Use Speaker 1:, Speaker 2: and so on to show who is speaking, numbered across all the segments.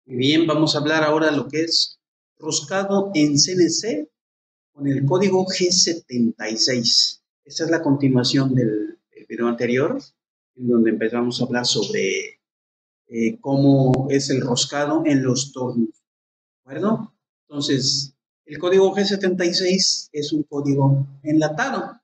Speaker 1: Muy bien, vamos a hablar ahora de lo que es roscado en CNC con el código G76. Esta es la continuación del video anterior, en donde empezamos a hablar sobre cómo es el roscado en los tornos. ¿De acuerdo? Entonces, el código G76 es un código enlatado.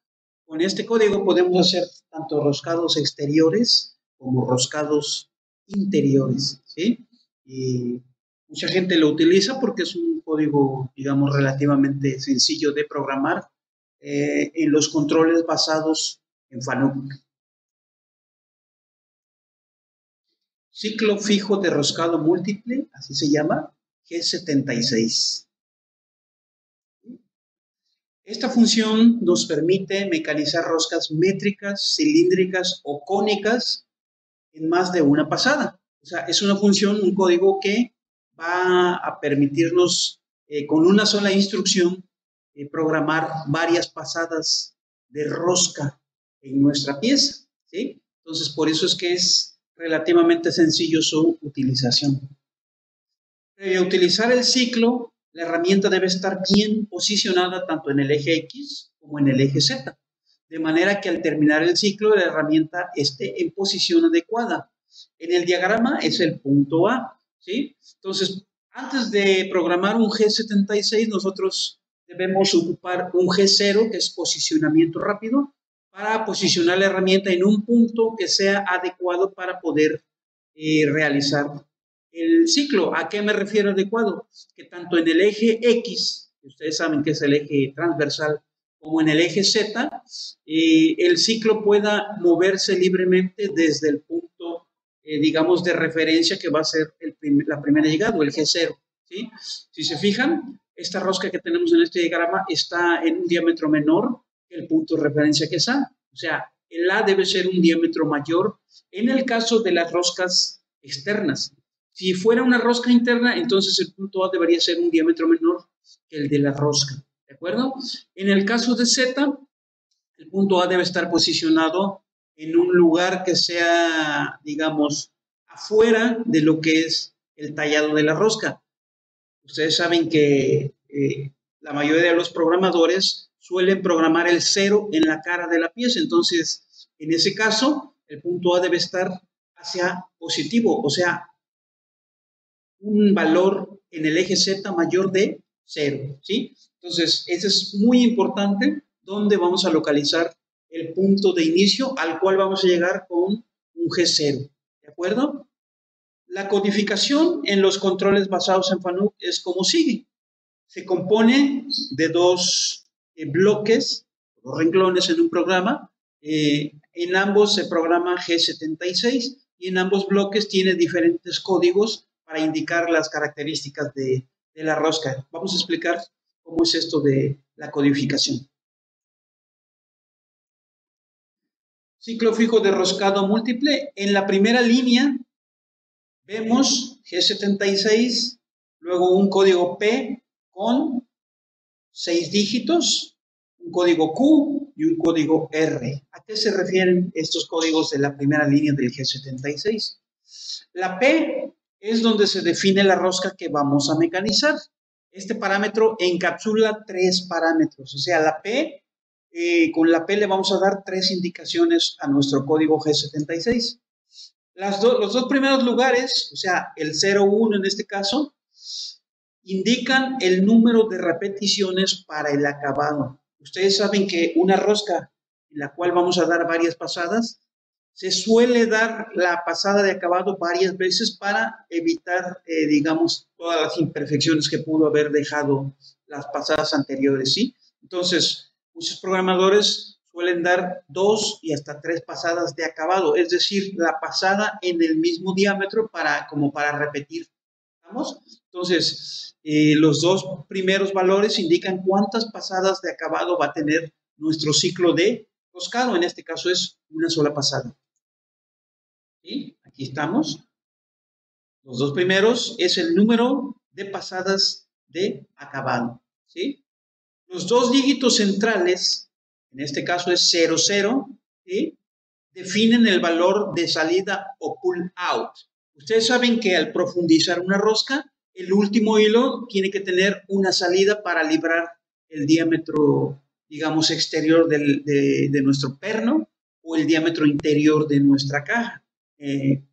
Speaker 1: Con este código podemos hacer tanto roscados exteriores como roscados interiores, ¿sí? Y mucha gente lo utiliza porque es un código, digamos, relativamente sencillo de programar en los controles basados en Fanuc. Ciclo fijo de roscado múltiple, así se llama, G76. Esta función nos permite mecanizar roscas métricas, cilíndricas o cónicas en más de una pasada. O sea, es una función, un código que va a permitirnos con una sola instrucción programar varias pasadas de rosca en nuestra pieza, ¿sí? Entonces, por eso es que es relativamente sencillo su utilización. Previo a utilizar el ciclo, la herramienta debe estar bien posicionada tanto en el eje X como en el eje Z, de manera que al terminar el ciclo la herramienta esté en posición adecuada. En el diagrama es el punto A, ¿sí? Entonces, antes de programar un G76, nosotros debemos ocupar un G0, que es posicionamiento rápido, para posicionar la herramienta en un punto que sea adecuado para poder realizar el ciclo. ¿A qué me refiero adecuado? Que tanto en el eje X, que ustedes saben que es el eje transversal, como en el eje Z, el ciclo pueda moverse libremente desde el punto, digamos, de referencia que va a ser la primera llegada, o el G0. ¿Sí? Si se fijan, esta rosca que tenemos en este diagrama está en un diámetro menor que el punto de referencia que es A. O sea, el A debe ser un diámetro mayor en el caso de las roscas externas. Si fuera una rosca interna, entonces el punto A debería ser un diámetro menor que el de la rosca, ¿de acuerdo? En el caso de Z, el punto A debe estar posicionado en un lugar que sea, digamos, afuera de lo que es el tallado de la rosca. Ustedes saben que la mayoría de los programadores suelen programar el 0 en la cara de la pieza, entonces, en ese caso, el punto A debe estar hacia positivo, o sea, un valor en el eje Z mayor de 0, ¿sí? Entonces, eso es muy importante, donde vamos a localizar el punto de inicio al cual vamos a llegar con un G0, ¿de acuerdo? La codificación en los controles basados en Fanuc es como sigue. Se compone de dos bloques, dos renglones en un programa. En ambos se programa G76 y en ambos bloques tiene diferentes códigos para indicar las características de la rosca. Vamos a explicar cómo es esto de la codificación. Ciclo fijo de roscado múltiple. En la primera línea vemos G76, luego un código P con 6 dígitos, un código Q y un código R. ¿A qué se refieren estos códigos de la primera línea del G76? La P es donde se define la rosca que vamos a mecanizar. Este parámetro encapsula 3 parámetros, o sea, la P, con la P le vamos a dar 3 indicaciones a nuestro código G76. Los dos primeros lugares, o sea, el 0, 1 en este caso, indican el número de repeticiones para el acabado. Ustedes saben que una rosca en la cual vamos a dar varias pasadas, se suele dar la pasada de acabado varias veces para evitar, digamos, todas las imperfecciones que pudo haber dejado las pasadas anteriores, ¿sí? Entonces, muchos programadores suelen dar 2 y hasta 3 pasadas de acabado, es decir, la pasada en el mismo diámetro como para repetir. ¿Estamos? Entonces, los dos primeros valores indican cuántas pasadas de acabado va a tener nuestro ciclo de roscado. En este caso es una sola pasada. ¿Sí? Aquí estamos. Los dos primeros es el número de pasadas de acabado. ¿Sí? Los dos dígitos centrales, en este caso es 00, ¿sí? Definen el valor de salida o pull out. Ustedes saben que al profundizar una rosca, el último hilo tiene que tener una salida para librar el diámetro, digamos, exterior de nuestro perno o el diámetro interior de nuestra caja,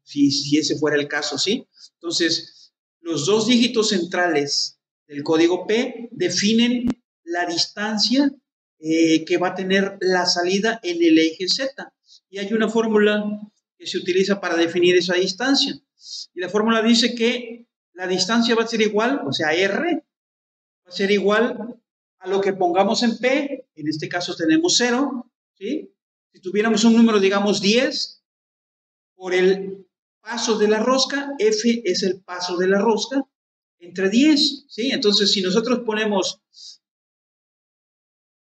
Speaker 1: si ese fuera el caso, ¿sí? Entonces, los dos dígitos centrales del código P definen la distancia que va a tener la salida en el eje Z. Y hay una fórmula que se utiliza para definir esa distancia. Y la fórmula dice que la distancia va a ser igual, o sea, R va a ser igual a lo que pongamos en P, en este caso tenemos 0, ¿sí? Si tuviéramos un número, digamos 10, por el paso de la rosca, F es el paso de la rosca entre 10, ¿sí? Entonces, si nosotros ponemos,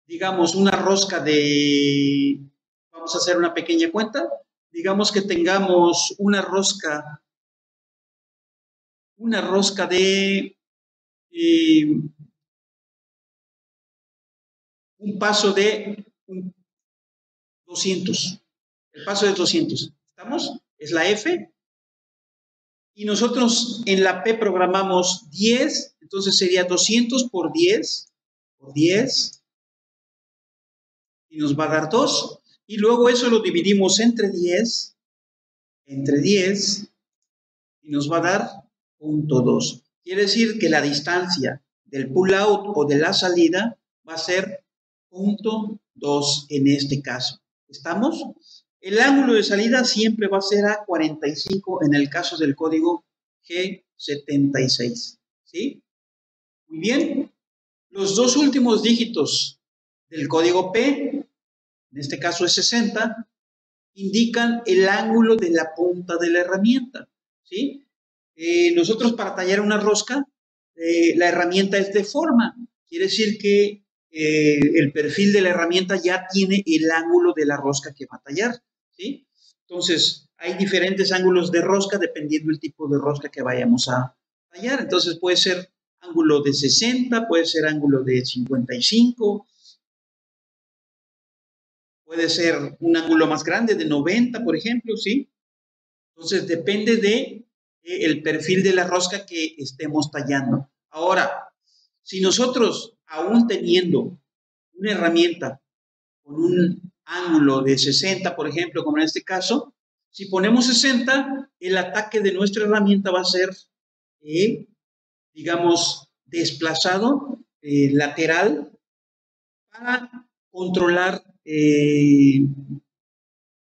Speaker 1: digamos, una rosca de, vamos a hacer una pequeña cuenta, digamos que tengamos una rosca de un paso de 200, el paso de 200, ¿estamos? Es la F, y nosotros en la P programamos 10, entonces sería 200 por 10, y nos va a dar 2, y luego eso lo dividimos entre 10, y nos va a dar 0.2. Quiere decir que la distancia del pull out o de la salida va a ser 0.2 en este caso. ¿Estamos? El ángulo de salida siempre va a ser a 45 en el caso del código G76. ¿Sí? Muy bien. Los dos últimos dígitos del código P, en este caso es 60, indican el ángulo de la punta de la herramienta. ¿Sí? Nosotros para tallar una rosca, la herramienta es de forma. Quiere decir que el perfil de la herramienta ya tiene el ángulo de la rosca que va a tallar, ¿sí? Entonces, hay diferentes ángulos de rosca dependiendo del tipo de rosca que vayamos a tallar. Entonces, puede ser ángulo de 60, puede ser ángulo de 55, puede ser un ángulo más grande de 90, por ejemplo, ¿sí? Entonces, depende de el perfil de la rosca que estemos tallando. Ahora, si nosotros, aún teniendo una herramienta con un ángulo de 60, por ejemplo, como en este caso, si ponemos 60, el ataque de nuestra herramienta va a ser, digamos, desplazado, lateral, para controlar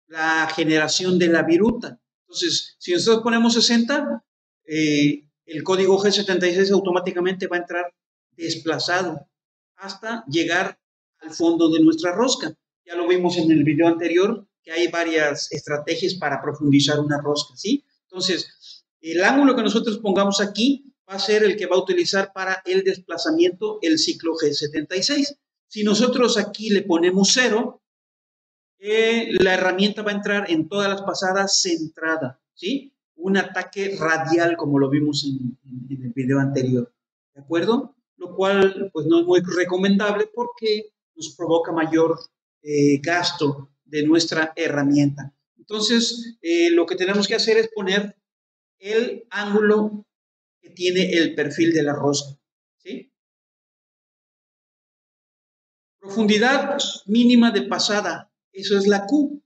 Speaker 1: la generación de la viruta. Entonces, si nosotros ponemos 60, el código G76 automáticamente va a entrar desplazado hasta llegar al fondo de nuestra rosca. Ya lo vimos en el video anterior, que hay varias estrategias para profundizar una rosca, ¿sí? Entonces, el ángulo que nosotros pongamos aquí va a ser el que va a utilizar para el desplazamiento el ciclo G76. Si nosotros aquí le ponemos 0, la herramienta va a entrar en todas las pasadas centrada, ¿sí? Un ataque radial, como lo vimos en el video anterior, ¿de acuerdo? Lo cual, pues, no es muy recomendable porque nos provoca mayor gasto de nuestra herramienta. Entonces, lo que tenemos que hacer es poner el ángulo que tiene el perfil de la rosca, ¿sí? Profundidad mínima de pasada, eso es la Q.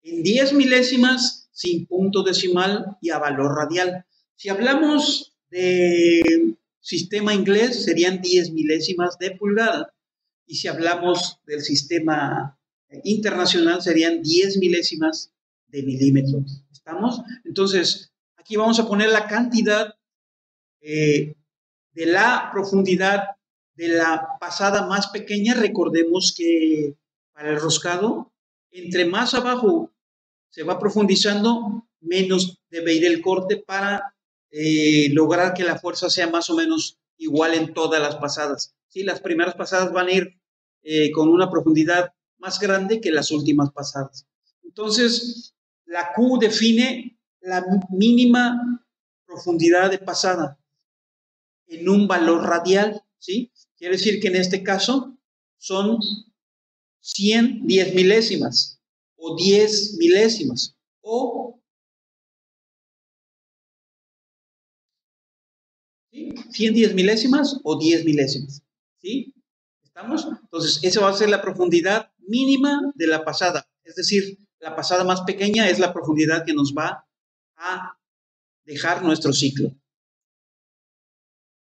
Speaker 1: En 10 milésimas, sin punto decimal y a valor radial. Si hablamos de sistema inglés, serían 10 milésimas de pulgada. Y si hablamos del sistema internacional, serían 10 milésimas de milímetros. ¿Estamos? Entonces, aquí vamos a poner la cantidad de la profundidad de la pasada más pequeña. Recordemos que para el roscado, entre más abajo se va profundizando, menos debe ir el corte para lograr que la fuerza sea más o menos igual en todas las pasadas. ¿Sí? Las primeras pasadas van a ir con una profundidad más grande que las últimas pasadas. Entonces, la Q define la mínima profundidad de pasada en un valor radial, ¿sí? Quiere decir que en este caso son 10 milésimas o 10 milésimas o ¿Sí? 100 10 milésimas o 10 milésimas. ¿Sí? ¿Estamos? Entonces, esa va a ser la profundidad mínima de la pasada. Es decir, la pasada más pequeña es la profundidad que nos va a dejar nuestro ciclo.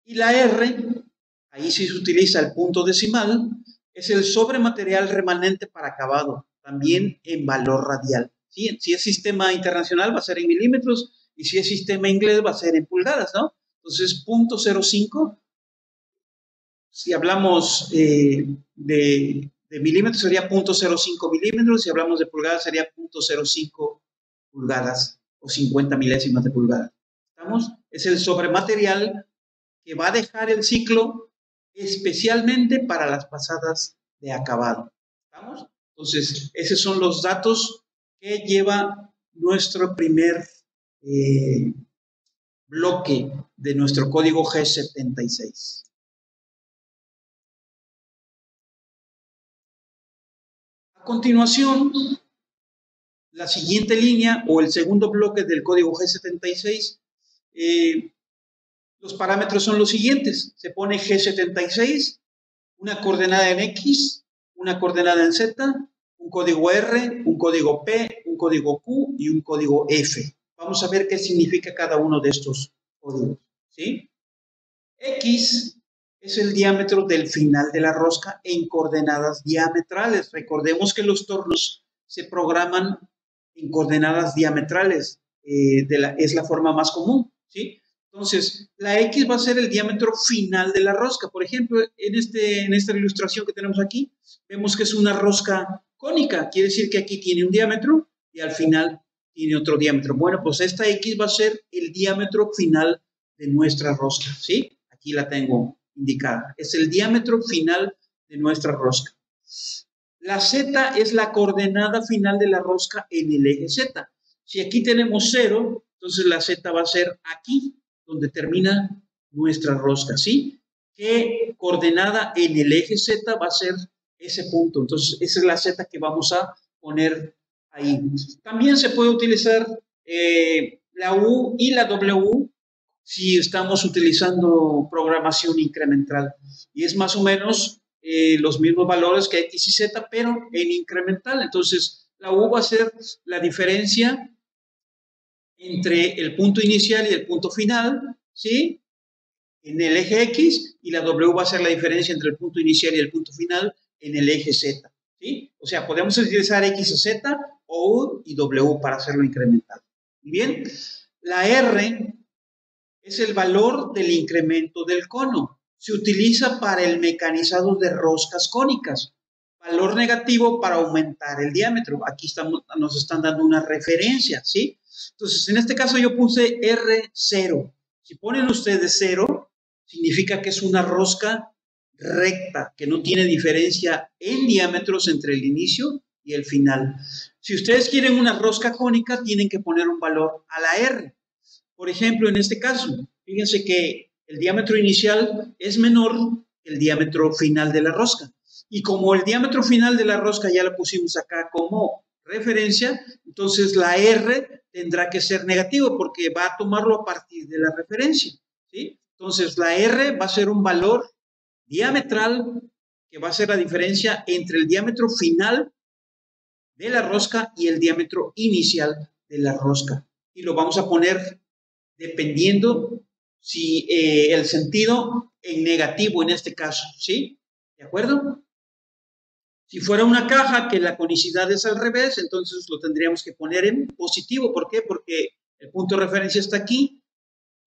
Speaker 1: Y la R, ahí sí se utiliza el punto decimal, es el sobrematerial remanente para acabado, también en valor radial. ¿Sí? Si es sistema internacional va a ser en milímetros y si es sistema inglés va a ser en pulgadas, ¿no? Entonces, 0.05, si hablamos de milímetros sería 0.05 milímetros, si hablamos de pulgadas sería 0.05 pulgadas o 50 milésimas de pulgada. ¿Estamos? Es el sobrematerial que va a dejar el ciclo especialmente para las pasadas de acabado. ¿Estamos? Entonces, esos son los datos que lleva nuestro primer bloque de nuestro código G76. A continuación, la siguiente línea o el segundo bloque del código G76, los parámetros son los siguientes. Se pone G76, una coordenada en X, una coordenada en Z, un código R, un código P, un código Q y un código F. Vamos a ver qué significa cada uno de estos códigos, ¿sí? X es el diámetro del final de la rosca en coordenadas diametrales. Recordemos que los tornos se programan en coordenadas diametrales, es la forma más común, ¿sí? Entonces, la X va a ser el diámetro final de la rosca. Por ejemplo, en esta ilustración que tenemos aquí, vemos que es una rosca cónica. Quiere decir que aquí tiene un diámetro y al final tiene otro diámetro. Bueno, pues esta X va a ser el diámetro final de nuestra rosca, ¿sí? Aquí la tengo indicada. Es el diámetro final de nuestra rosca. La Z es la coordenada final de la rosca en el eje Z. Si aquí tenemos 0, entonces la Z va a ser aquí, donde termina nuestra rosca, ¿sí? ¿Qué coordenada en el eje Z va a ser ese punto? Entonces, esa es la Z que vamos a poner ahí. También se puede utilizar la U y la W si estamos utilizando programación incremental. Y es más o menos los mismos valores que X y Z, pero en incremental. Entonces, la U va a ser la diferencia entre el punto inicial y el punto final, ¿sí? En el eje X, y la W va a ser la diferencia entre el punto inicial y el punto final en el eje Z, ¿sí? O sea, podemos utilizar X o Z o U y W para hacerlo incremental. Bien, la R es el valor del incremento del cono. Se utiliza para el mecanizado de roscas cónicas. Valor negativo para aumentar el diámetro. Aquí nos están dando una referencia, ¿sí? Entonces, en este caso yo puse R0. Si ponen ustedes 0, significa que es una rosca recta, que no tiene diferencia en diámetros entre el inicio y el final. Si ustedes quieren una rosca cónica, tienen que poner un valor a la R. Por ejemplo, en este caso, fíjense que el diámetro inicial es menor que el diámetro final de la rosca. Y como el diámetro final de la rosca ya lo pusimos acá como referencia, entonces la R tendrá que ser negativo porque va a tomarlo a partir de la referencia, ¿sí? Entonces la R va a ser un valor diametral que va a ser la diferencia entre el diámetro final de la rosca y el diámetro inicial de la rosca. Y lo vamos a poner dependiendo si el sentido en negativo en este caso, ¿sí? ¿De acuerdo? Si fuera una caja que la conicidad es al revés, entonces lo tendríamos que poner en positivo. ¿Por qué? Porque el punto de referencia está aquí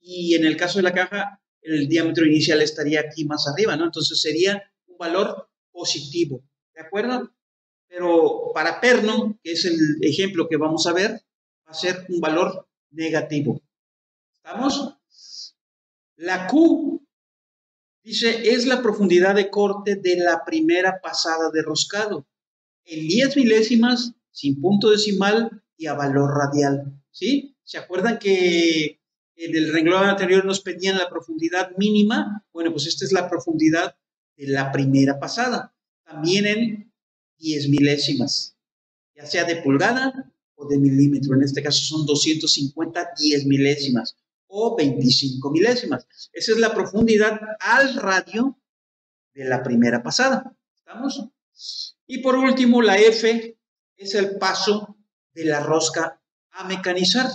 Speaker 1: y en el caso de la caja el diámetro inicial estaría aquí más arriba, ¿no? Entonces sería un valor positivo, ¿de acuerdo? Pero para perno, que es el ejemplo que vamos a ver, va a ser un valor negativo. ¿Estamos? La Q, dice, es la profundidad de corte de la primera pasada de roscado, en 10 milésimas, sin punto decimal y a valor radial, ¿sí? ¿Se acuerdan que en el renglón anterior nos pedían la profundidad mínima? Bueno, pues esta es la profundidad de la primera pasada, también en 10 milésimas, ya sea de pulgada o de milímetro, en este caso son 250 10 milésimas, o 25 milésimas. Esa es la profundidad al radio de la primera pasada. ¿Estamos? Y por último, la F es el paso de la rosca a mecanizar.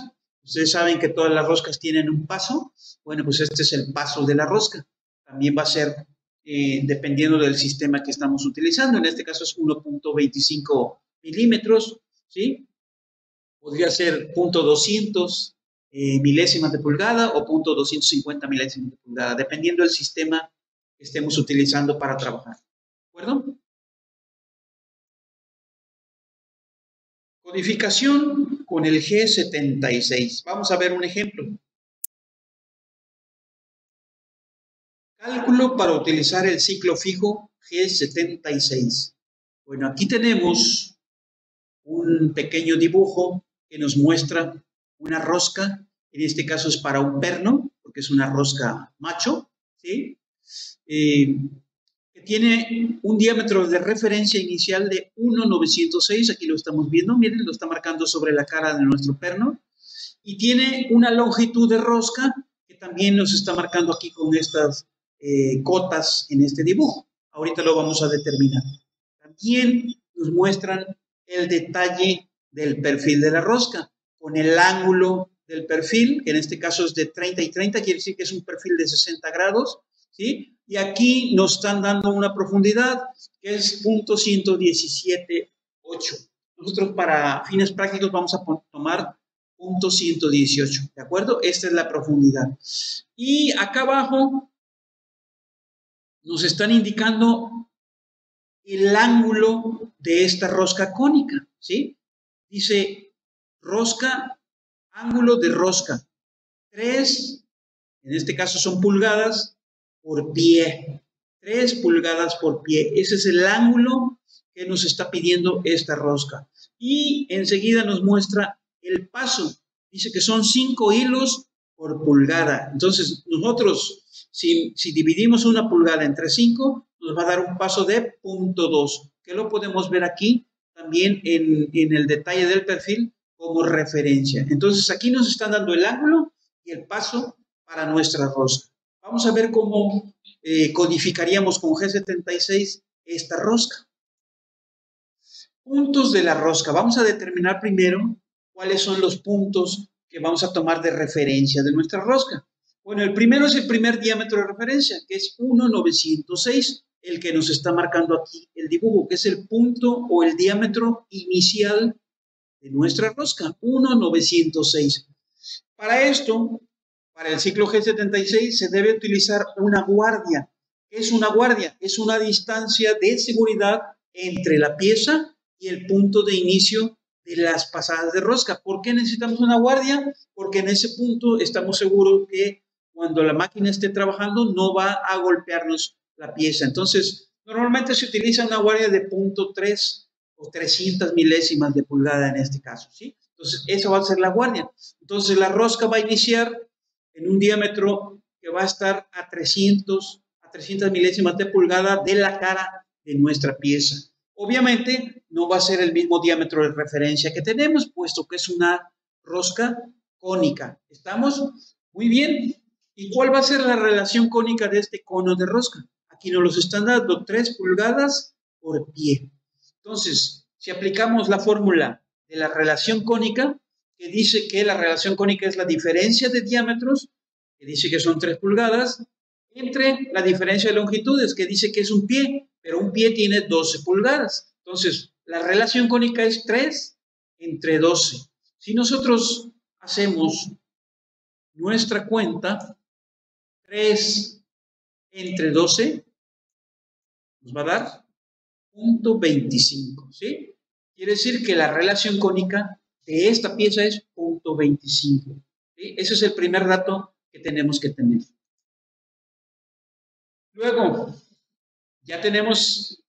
Speaker 1: Ustedes saben que todas las roscas tienen un paso. Bueno, pues este es el paso de la rosca. También va a ser dependiendo del sistema que estamos utilizando. En este caso es 1.25 milímetros, ¿sí? Podría ser 0.200 milésimas de pulgada o 0.250 milésimas de pulgada, dependiendo del sistema que estemos utilizando para trabajar. ¿De acuerdo? Codificación con el G76. Vamos a ver un ejemplo. Cálculo para utilizar el ciclo fijo G76. Bueno, aquí tenemos un pequeño dibujo que nos muestra una rosca. En este caso es para un perno, porque es una rosca macho, ¿sí? Que tiene un diámetro de referencia inicial de 1,906, aquí lo estamos viendo, miren, lo está marcando sobre la cara de nuestro perno, y tiene una longitud de rosca que también nos está marcando aquí con estas cotas en este dibujo. Ahorita lo vamos a determinar. También nos muestran el detalle del perfil de la rosca, con el ángulo del perfil, que en este caso es de 30 y 30, quiere decir que es un perfil de 60 grados, ¿sí? Y aquí nos están dando una profundidad que es 0.117.8. Nosotros para fines prácticos vamos a tomar 0.118, ¿de acuerdo? Esta es la profundidad. Y acá abajo nos están indicando el ángulo de esta rosca cónica, ¿sí? Dice rosca, ángulo de rosca, 3, en este caso son pulgadas por pie, 3 pulgadas por pie. Ese es el ángulo que nos está pidiendo esta rosca. Y enseguida nos muestra el paso. Dice que son 5 hilos por pulgada. Entonces, nosotros, si dividimos una pulgada entre 5, nos va a dar un paso de 0.2, que lo podemos ver aquí también en el detalle del perfil como referencia. Entonces, aquí nos están dando el ángulo y el paso para nuestra rosca. Vamos a ver cómo codificaríamos con G76 esta rosca. Puntos de la rosca. Vamos a determinar primero cuáles son los puntos que vamos a tomar de referencia de nuestra rosca. Bueno, el primero es el primer diámetro de referencia, que es 1,906, el que nos está marcando aquí el dibujo, que es el punto o el diámetro inicial de nuestra rosca, 1,906. Para esto, para el ciclo G76 se debe utilizar una guardia. ¿Qué es una guardia? Es una distancia de seguridad entre la pieza y el punto de inicio de las pasadas de rosca. ¿Por qué necesitamos una guardia? Porque en ese punto estamos seguros que cuando la máquina esté trabajando no va a golpearnos la pieza. Entonces, normalmente se utiliza una guardia de 0.3 o 300 milésimas de pulgada en este caso, ¿sí? Entonces, esa va a ser la guardia. Entonces, la rosca va a iniciar en un diámetro que va a estar a 300 milésimas de pulgada de la cara de nuestra pieza. Obviamente, no va a ser el mismo diámetro de referencia que tenemos, puesto que es una rosca cónica. ¿Estamos? Muy bien. ¿Y cuál va a ser la relación cónica de este cono de rosca? Aquí nos los están dando 3 pulgadas por pie. Entonces, si aplicamos la fórmula de la relación cónica, que dice que la relación cónica es la diferencia de diámetros, que dice que son 3 pulgadas, entre la diferencia de longitudes, que dice que es un pie, pero un pie tiene 12 pulgadas. Entonces, la relación cónica es 3 entre 12. Si nosotros hacemos nuestra cuenta, 3 entre 12 nos va a dar 0.25, ¿sí? Quiere decir que la relación cónica de esta pieza es 0.25. ¿Sí? Ese es el primer dato que tenemos que tener. Luego, ya tenemos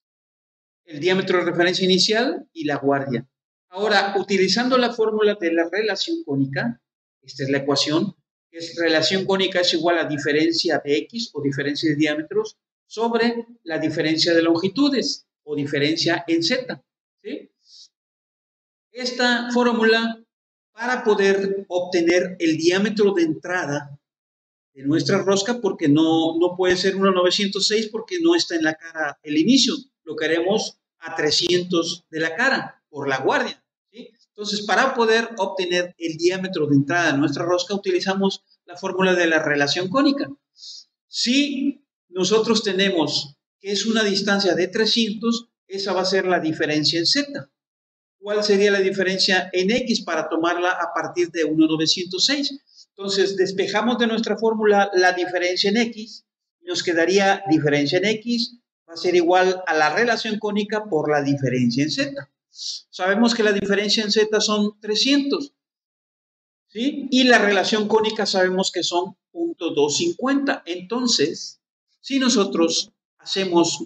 Speaker 1: el diámetro de referencia inicial y la guardia. Ahora, utilizando la fórmula de la relación cónica, esta es la ecuación, que es relación cónica es igual a diferencia de X o diferencia de diámetros sobre la diferencia de longitudes o diferencia en Z. ¿Sí? Esta fórmula, para poder obtener el diámetro de entrada de nuestra rosca porque no puede ser 1,906 porque no está en la cara el inicio. Lo queremos a 300 de la cara por la guardia, ¿sí? Entonces, para poder obtener el diámetro de entrada de nuestra rosca, utilizamos la fórmula de la relación cónica. Si nosotros tenemos que es una distancia de 300, esa va a ser la diferencia en Z. ¿Cuál sería la diferencia en X para tomarla a partir de 1,906? Entonces, despejamos de nuestra fórmula la diferencia en X, y nos quedaría diferencia en X va a ser igual a la relación cónica por la diferencia en Z. Sabemos que la diferencia en Z son 300, ¿sí? Y la relación cónica sabemos que son 0.250. Entonces, si nosotros hacemos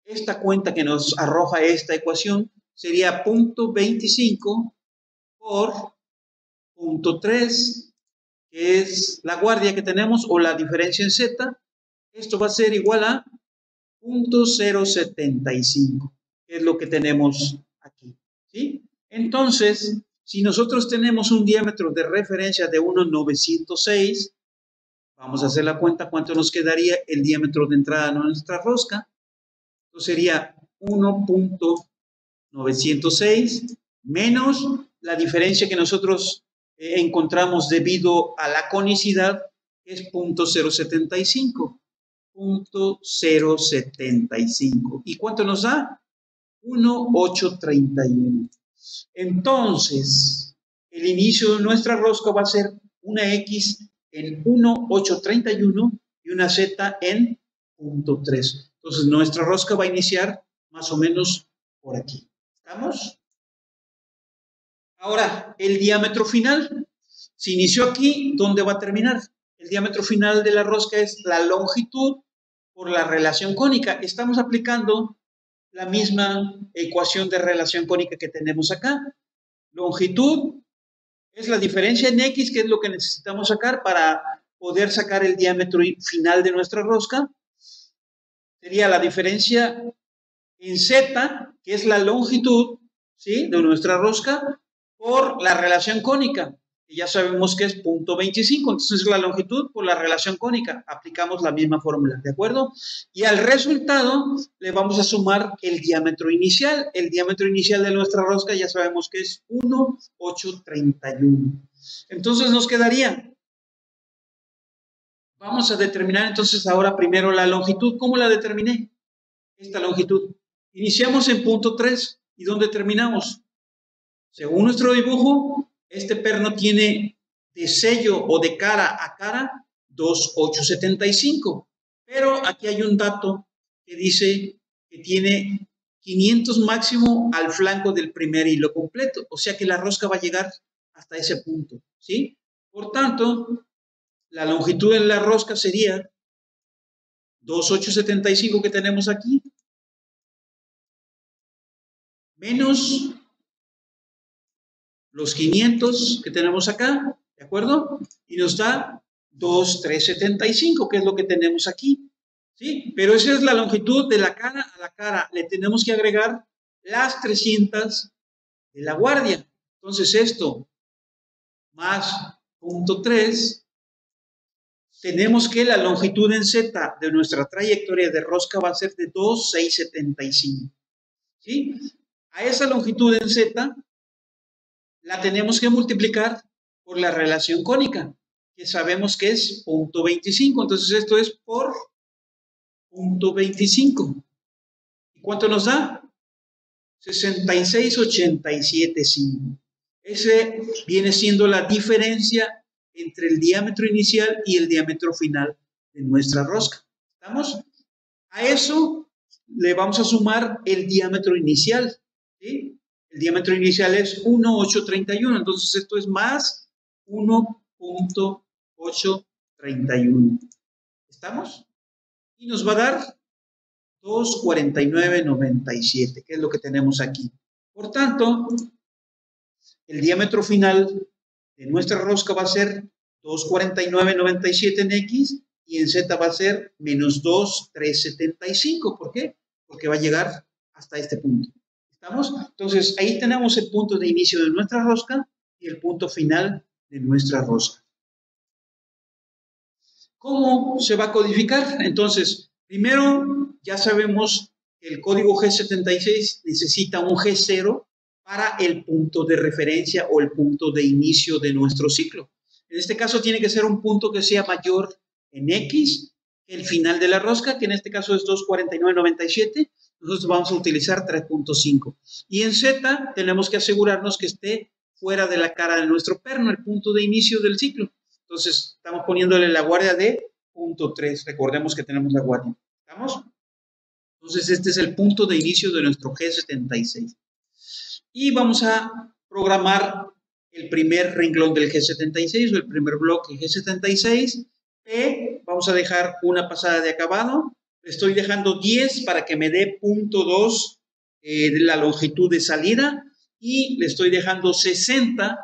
Speaker 1: esta cuenta que nos arroja esta ecuación, sería 0.25 por 0.3, que es la guardia que tenemos, o la diferencia en Z. Esto va a ser igual a 0.075, que es lo que tenemos aquí, ¿sí? Entonces, si nosotros tenemos un diámetro de referencia de 1,906, vamos a hacer la cuenta cuánto nos quedaría el diámetro de entrada de nuestra rosca. Entonces sería 1,906 menos la diferencia que nosotros encontramos debido a la conicidad, que es 0.075. 0.075. ¿Y cuánto nos da? 1,831. Entonces, el inicio de nuestra rosca va a ser una X en 1,831 y una Z en 0.3. Entonces, nuestra rosca va a iniciar más o menos por aquí. ¿Estamos? Ahora, el diámetro final. Si inició aquí, ¿dónde va a terminar? El diámetro final de la rosca es la longitud por la relación cónica. Estamos aplicando la misma ecuación de relación cónica que tenemos acá. Longitud es la diferencia en X, que es lo que necesitamos sacar para poder sacar el diámetro final de nuestra rosca. Sería la diferencia en Z, que es la longitud, ¿sí?, de nuestra rosca, por la relación cónica, que ya sabemos que es 0.25, entonces la longitud por la relación cónica, aplicamos la misma fórmula, ¿de acuerdo? Y al resultado le vamos a sumar el diámetro inicial de nuestra rosca ya sabemos que es 1,831. Entonces nos quedaría, vamos a determinar entonces ahora primero la longitud. ¿Cómo la determiné? Esta longitud. Iniciamos en punto 3 y ¿dónde terminamos? Según nuestro dibujo, este perno tiene de sello o de cara a cara 2,875. Pero aquí hay un dato que dice que tiene 500 máximo al flanco del primer hilo completo. O sea que la rosca va a llegar hasta ese punto, ¿sí? Por tanto, la longitud de la rosca sería 2,875 que tenemos aquí, menos los 500 que tenemos acá, ¿de acuerdo? Y nos da 2,375, que es lo que tenemos aquí, ¿sí? Pero esa es la longitud de la cara a la cara. Le tenemos que agregar las 300 de la guardia. Entonces esto más 0.3, tenemos que la longitud en Z de nuestra trayectoria de rosca va a ser de 2,675, ¿sí? A esa longitud en Z la tenemos que multiplicar por la relación cónica, que sabemos que es 0.25. Entonces esto es por 0.25. ¿Y cuánto nos da? 66,875. Ese viene siendo la diferencia entre el diámetro inicial y el diámetro final de nuestra rosca. ¿Estamos? A eso le vamos a sumar el diámetro inicial, ¿sí? El diámetro inicial es 1,831, entonces esto es más 1,831. ¿Estamos? Y nos va a dar 2,4997, que es lo que tenemos aquí. Por tanto, el diámetro final de nuestra rosca va a ser 2,4997 en X y en Z va a ser menos 2,375. ¿Por qué? Porque va a llegar hasta este punto. ¿Estamos? Entonces, ahí tenemos el punto de inicio de nuestra rosca y el punto final de nuestra rosca. ¿Cómo se va a codificar? Entonces, primero ya sabemos que el código G76 necesita un G0 para el punto de referencia o el punto de inicio de nuestro ciclo. En este caso tiene que ser un punto que sea mayor en X que el final de la rosca, que en este caso es 249.97. Nosotros vamos a utilizar 3.5. Y en Z tenemos que asegurarnos que esté fuera de la cara de nuestro perno, el punto de inicio del ciclo. Entonces, estamos poniéndole la guardia de punto 3. Recordemos que tenemos la guardia. ¿Estamos? Entonces, este es el punto de inicio de nuestro G76. Y vamos a programar el primer renglón del G76 o el primer bloque G76. Vamos a dejar una pasada de acabado. Le estoy dejando 10 para que me dé punto 2 de la longitud de salida. Y le estoy dejando 60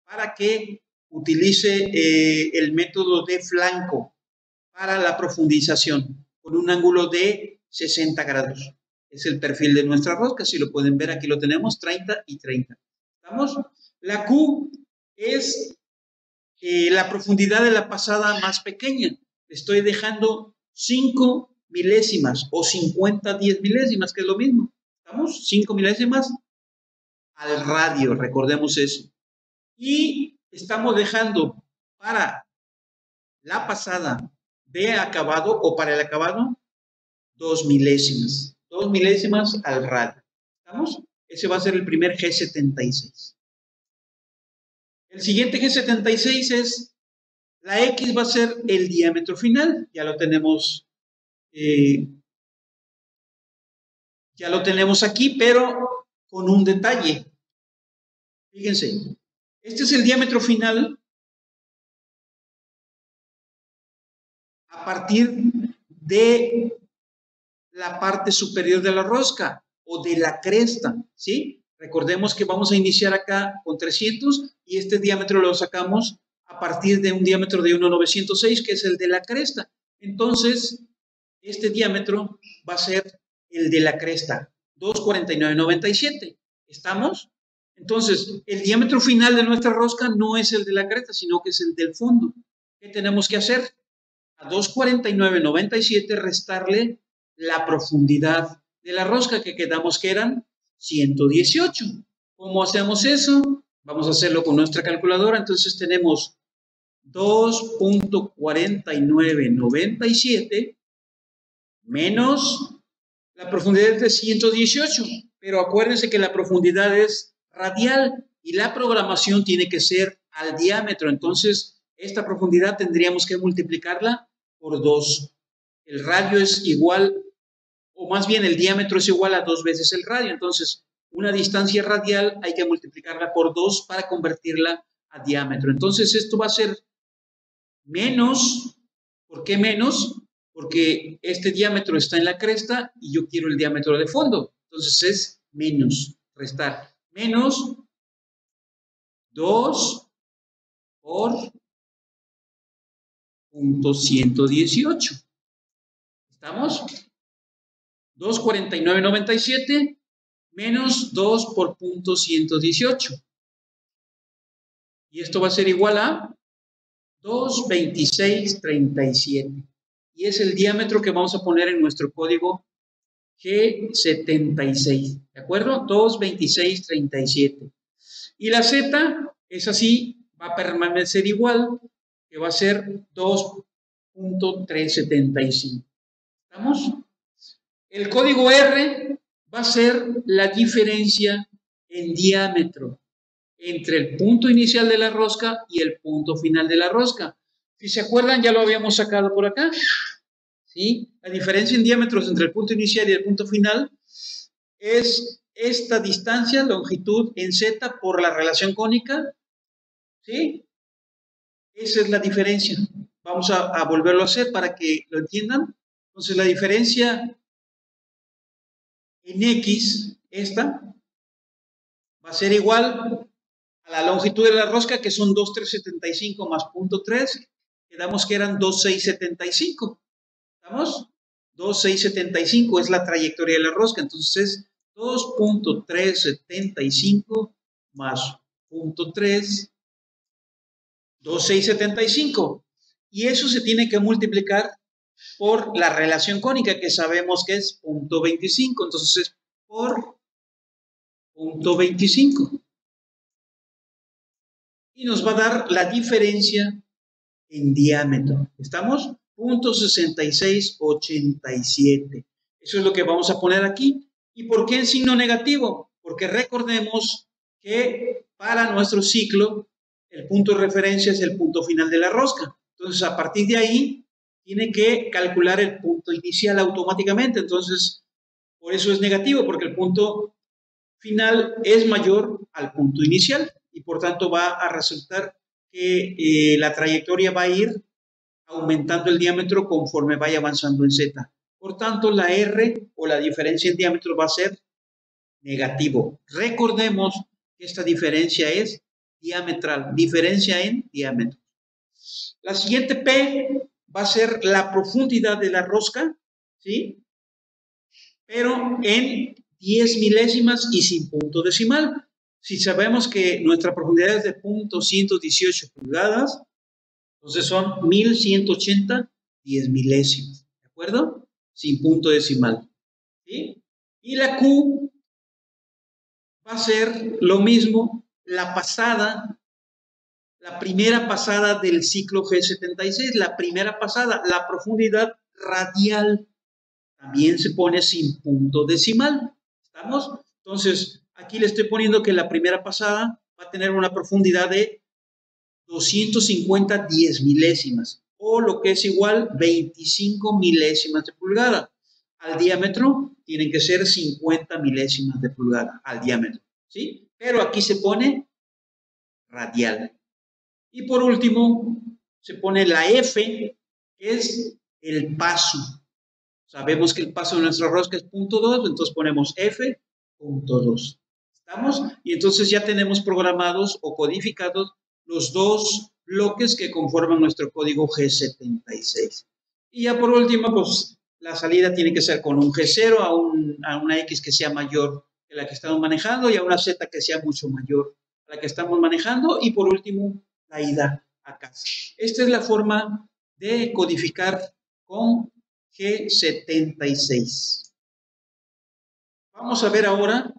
Speaker 1: para que utilice el método de flanco para la profundización con un ángulo de 60 grados. Es el perfil de nuestra rosca, si lo pueden ver, aquí lo tenemos, 30 y 30. ¿Estamos? La Q es la profundidad de la pasada más pequeña. Estoy dejando 5 milésimas o 50 10 milésimas, que es lo mismo. ¿Estamos? 5 milésimas al radio, recordemos eso. Y estamos dejando para la pasada de acabado o para el acabado 2 milésimas. 2 milésimas al radio. ¿Estamos? Ese va a ser el primer G76. El siguiente G76 es, la X va a ser el diámetro final. Ya lo tenemos aquí, pero con un detalle. Fíjense, este es el diámetro final a partir de la parte superior de la rosca o de la cresta, ¿sí? Recordemos que vamos a iniciar acá con 300 y este diámetro lo sacamos a partir de un diámetro de 1,906, que es el de la cresta. Entonces, este diámetro va a ser el de la cresta, 249.97. ¿Estamos? Entonces, el diámetro final de nuestra rosca no es el de la cresta, sino que es el del fondo. ¿Qué tenemos que hacer? A 249.97 restarle la profundidad de la rosca, que quedamos que eran 118. ¿Cómo hacemos eso? Vamos a hacerlo con nuestra calculadora. Entonces tenemos 2.4997 menos la profundidad de 118. Pero acuérdense que la profundidad es radial y la programación tiene que ser al diámetro. Entonces, esta profundidad tendríamos que multiplicarla por 2. El radio es igual, o más bien el diámetro es igual a 2 veces el radio. Entonces, una distancia radial hay que multiplicarla por 2 para convertirla a diámetro. Entonces, esto va a ser menos. ¿Por qué menos? Porque este diámetro está en la cresta y yo quiero el diámetro de fondo. Entonces, es menos, restar. Menos 2 por 0.118. ¿Estamos? 249.97 menos 2 por 0.118. Y esto va a ser igual a 226.37. Y es el diámetro que vamos a poner en nuestro código G76. ¿De acuerdo? 226.37. Y la Z es así, va a permanecer igual, que va a ser 2.375. ¿Estamos? El código R va a ser la diferencia en diámetro entre el punto inicial de la rosca y el punto final de la rosca. Si se acuerdan, ya lo habíamos sacado por acá. ¿Sí? La diferencia en diámetros entre el punto inicial y el punto final es esta distancia, longitud en Z por la relación cónica. ¿Sí? Esa es la diferencia. Vamos a volverlo a hacer para que lo entiendan. Entonces, la diferencia en X, esta, va a ser igual a la longitud de la rosca, que son 2.375 más 0.3, quedamos que eran 2.675. ¿Estamos? 2.675 es la trayectoria de la rosca, entonces es 2.375 más 0.3, 2.675. y eso se tiene que multiplicar por la relación cónica, que sabemos que es 0.25, entonces es por 0.25. Y nos va a dar la diferencia en diámetro. ¿Estamos? 0.6687. Eso es lo que vamos a poner aquí. ¿Y por qué el signo negativo? Porque recordemos que para nuestro ciclo el punto de referencia es el punto final de la rosca. Entonces, a partir de ahí, tiene que calcular el punto inicial automáticamente. Entonces, por eso es negativo, porque el punto final es mayor al punto inicial y por tanto va a resultar que la trayectoria va a ir aumentando el diámetro conforme vaya avanzando en Z. Por tanto, la R o la diferencia en diámetro va a ser negativo. Recordemos que esta diferencia es diametral, diferencia en diámetro. La siguiente P va a ser la profundidad de la rosca, ¿sí? Pero en 10 milésimas y sin punto decimal. Si sabemos que nuestra profundidad es de 0.118 pulgadas, entonces son 1180 10 milésimas, ¿de acuerdo? Sin punto decimal, ¿sí? Y la Q va a ser lo mismo, la primera pasada del ciclo G76, la primera pasada, la profundidad radial también se pone sin punto decimal, ¿estamos? Entonces, aquí le estoy poniendo que la primera pasada va a tener una profundidad de 250 10 milésimas, o lo que es igual 25 milésimas de pulgada. Al diámetro tienen que ser 50 milésimas de pulgada, al diámetro, ¿sí? Pero aquí se pone radial. Y por último, se pone la F, que es el paso. Sabemos que el paso de nuestra rosca es 0.2, entonces ponemos F.2. ¿Estamos? Y entonces ya tenemos programados o codificados los dos bloques que conforman nuestro código G76. Y ya por último, pues la salida tiene que ser con un G0 a una X que sea mayor que la que estamos manejando y a una Z que sea mucho mayor a la que estamos manejando. Y por último, la ida a casa. Esta es la forma de codificar con G76. Vamos a ver ahora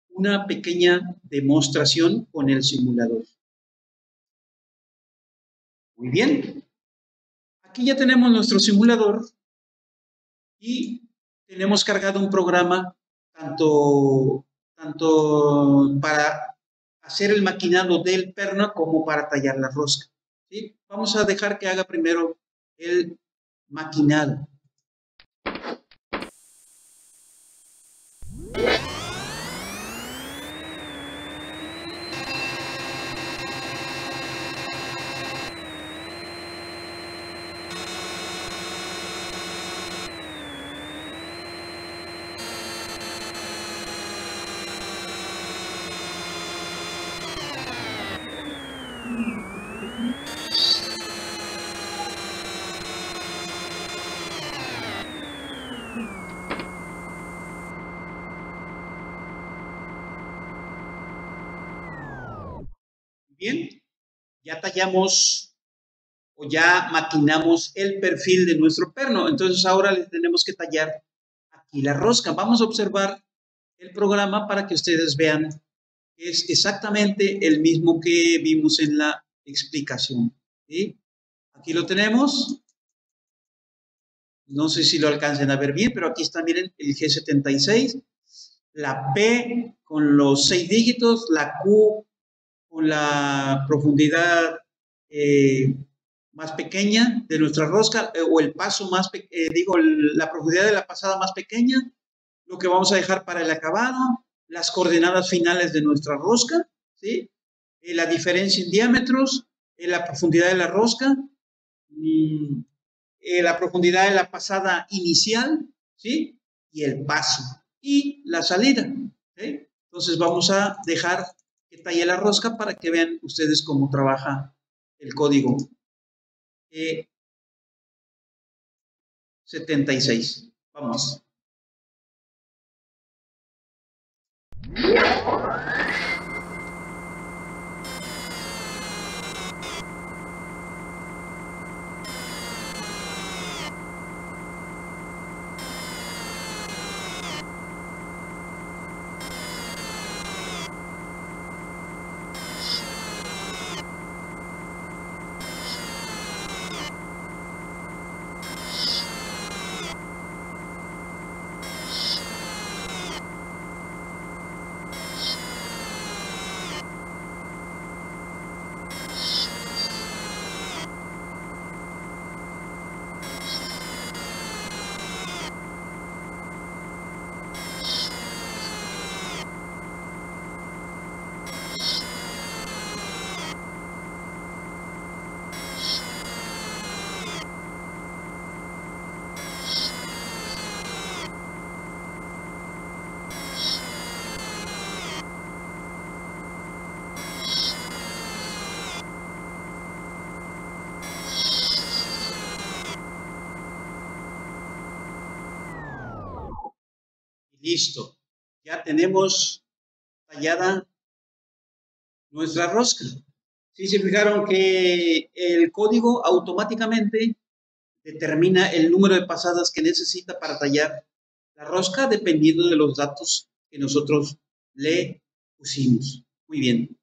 Speaker 1: una pequeña demostración con el simulador. Muy bien. Aquí ya tenemos nuestro simulador y tenemos cargado un programa tanto para hacer el maquinado del perno como para tallar la rosca, ¿sí? Vamos a dejar que haga primero el maquinado. Bien, ya tallamos o ya maquinamos el perfil de nuestro perno. Entonces ahora le tenemos que tallar aquí la rosca. Vamos a observar el programa para que ustedes vean que es exactamente el mismo que vimos en la explicación, ¿sí? Aquí lo tenemos. No sé si lo alcancen a ver bien, pero aquí está, miren, el G76, la P con los 6 dígitos, la Q con la profundidad más pequeña de nuestra rosca, o el paso más, la profundidad de la pasada más pequeña, lo que vamos a dejar para el acabado, las coordenadas finales de nuestra rosca, ¿sí? La diferencia en diámetros, la profundidad de la rosca, la profundidad de la pasada inicial, ¿sí? Y el paso y la salida, ¿sí? Entonces vamos a dejar que talle la rosca para que vean ustedes cómo trabaja el código 76. Vamos. y listo. Ya tenemos tallada nuestra rosca. Sí, se fijaron que el código automáticamente determina el número de pasadas que necesita para tallar la rosca dependiendo de los datos que nosotros le pusimos. Muy bien.